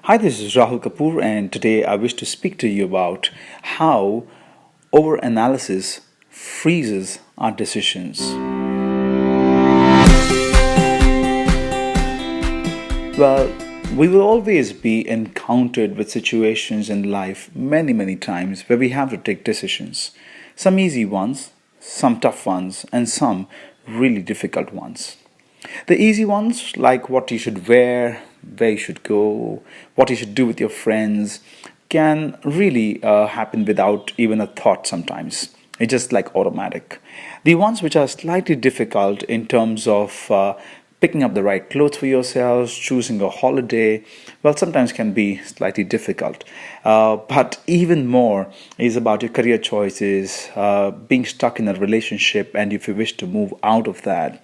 Hi, this is Rahul Kapoor, and today I wish to speak to you about how overanalysis freezes our decisions. Well, we will always be encountered with situations in life many times where we have to take decisions. Some easy ones, some tough ones, and some really difficult ones. The easy ones, like what you should wear, where you should go, what you should do with your friends, can really happen without even a thought sometimes. It's just like automatic. The ones which are slightly difficult in terms of picking up the right clothes for yourselves, choosing a holiday, well, sometimes can be slightly difficult. But even more is about your career choices, being stuck in a relationship, and if you wish to move out of that,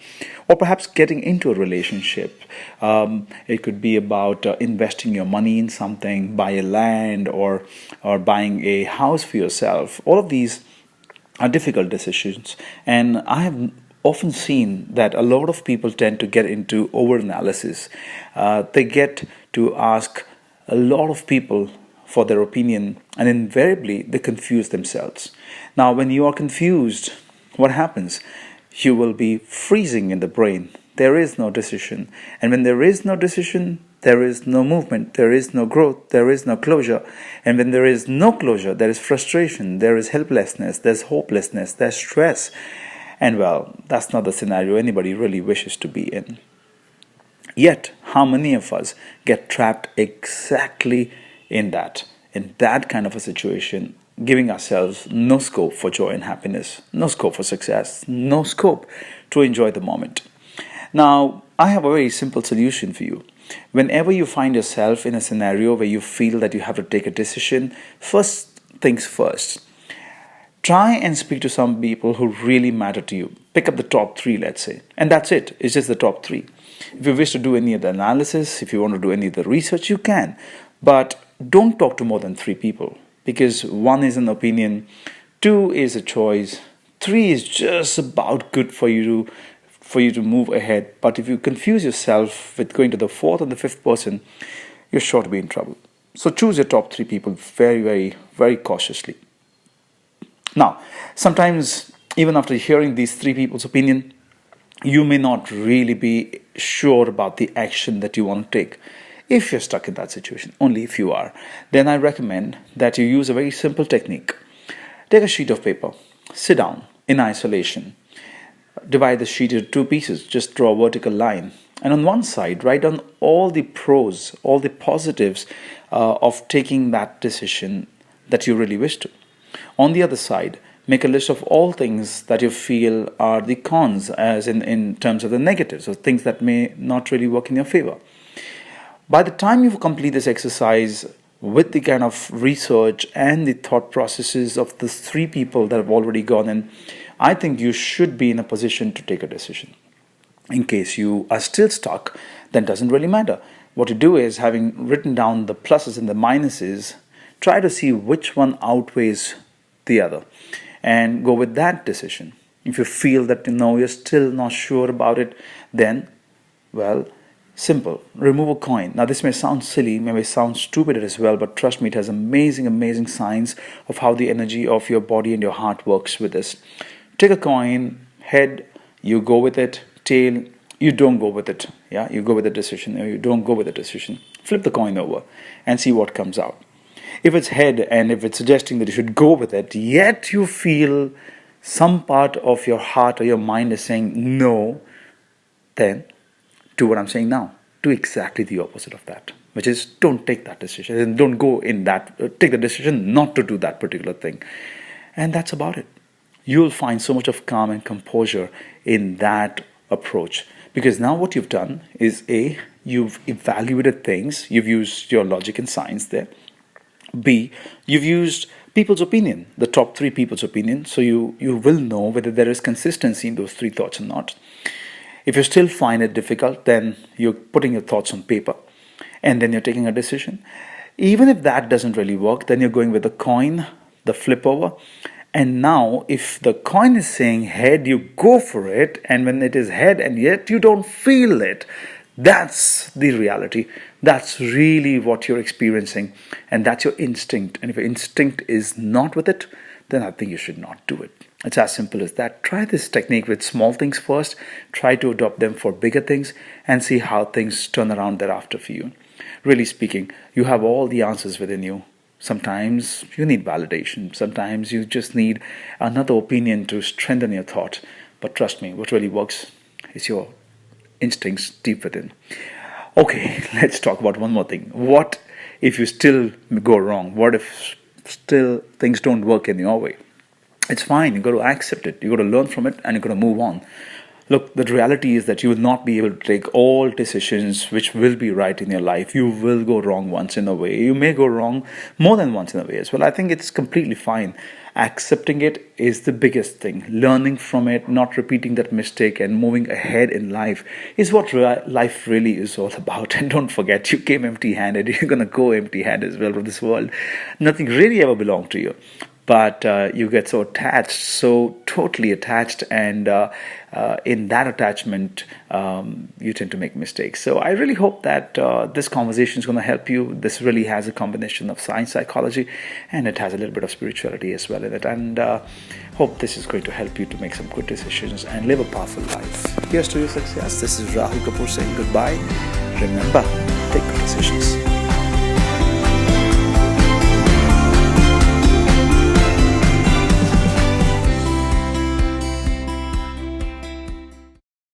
or perhaps getting into a relationship. It could be about investing your money in something, buy a land, or buying a house for yourself. All of these are difficult decisions, and I have often seen that a lot of people tend to get into overanalysis. They get to ask a lot of people for their opinion, and invariably they confuse themselves. Now, when you are confused, what happens? You will be freezing in the brain. There is no decision, and when there is no decision, there is no movement, there is no growth, there is no closure. And when there is no closure, there is frustration, there is helplessness, there's hopelessness, there's stress. And well, that's not the scenario anybody really wishes to be in. Yet, how many of us get trapped exactly in that kind of a situation, giving ourselves no scope for joy and happiness, no scope for success, no scope to enjoy the moment? Now, I have a very simple solution for you. Whenever you find yourself in a scenario where you feel that you have to take a decision, first things first. Try and speak to some people who really matter to you. Pick up the top three, let's say. And that's it. It's just the top three. If you wish to do any of the analysis, if you want to do any of the research, you can. But don't talk to more than three people, because one is an opinion, two is a choice, three is just about good for you to move ahead. But if you confuse yourself with going to the fourth and the fifth person, you're sure to be in trouble. So choose your top three people very cautiously. Now, sometimes, even after hearing these three people's opinion, you may not really be sure about the action that you want to take. If you're stuck in that situation, only if you are, then I recommend that you use a very simple technique. Take a sheet of paper, sit down in isolation, divide the sheet into two pieces, just draw a vertical line. And on one side, write down all the pros, all the positives of taking that decision that you really wish to. On the other side, make a list of all things that you feel are the cons, as in terms of the negatives, or things that may not really work in your favor. By the time you complete this exercise with the kind of research and the thought processes of the three people that have already gone in, I think you should be in a position to take a decision. In case you are still stuck, then it doesn't really matter. What you do is, having written down the pluses and the minuses, try to see which one outweighs the other and go with that decision. If you feel that you're still not sure about it, then, well, simple, remove a coin. Now, this may sound silly, may sound stupid as well, but trust me, it has amazing science of how the energy of your body and your heart works with this. Take a coin, head, you go with it, tail, you don't go with it. Yeah, you go with the decision, or you don't go with the decision. Flip the coin over and see what comes out. If it's head, and if it's suggesting that you should go with it, yet you feel some part of your heart or your mind is saying no, then do what I'm saying now. Do exactly the opposite of that, which is, don't take that decision, and don't go in that, take the decision not to do that particular thing. And that's about it. You'll find so much of calm and composure in that approach. Because now what you've done is, A, you've evaluated things, you've used your logic and science there. B, you've used people's opinion, the top three people's opinion, so you will know whether there is consistency in those three thoughts or not. If you still find it difficult, then you're putting your thoughts on paper, and then you're taking a decision. Even if that doesn't really work, then you're going with the coin, the flip over. And now, if the coin is saying head, you go for it, and when it is head and yet you don't feel it, That's the reality. That's really what you're experiencing, and that's your instinct. And if your instinct is not with it, then I think you should not do it. It's as simple as that. Try this technique with small things first, try to adopt them for bigger things, and see how things turn around thereafter for you. Really speaking, you have all the answers within you. Sometimes you need validation, sometimes you just need another opinion to strengthen your thought. But trust me, what really works is your instincts deep within. Okay, let's talk about one more thing. What if you still go wrong? What if still things don't work in your way? It's fine. You got to accept it. You got to learn from it, and you got to move on. Look, the reality is that you will not be able to take all decisions which will be right in your life. You will go wrong once in a way. You may go wrong more than once in a way as well. I think it's completely fine. Accepting it is the biggest thing. Learning from it, not repeating that mistake, and moving ahead in life is what life really is all about. And don't forget, you came empty handed. You're going to go empty handed as well from this world. Nothing really ever belonged to you. But you get so attached, so totally attached, and in that attachment, you tend to make mistakes. So I really hope that this conversation is going to help you. This really has a combination of science, psychology, and it has a little bit of spirituality as well in it. And hope this is going to help you to make some good decisions and live a powerful life. Here's to your success. This is Rahul Kapoor saying goodbye. Remember, take good decisions.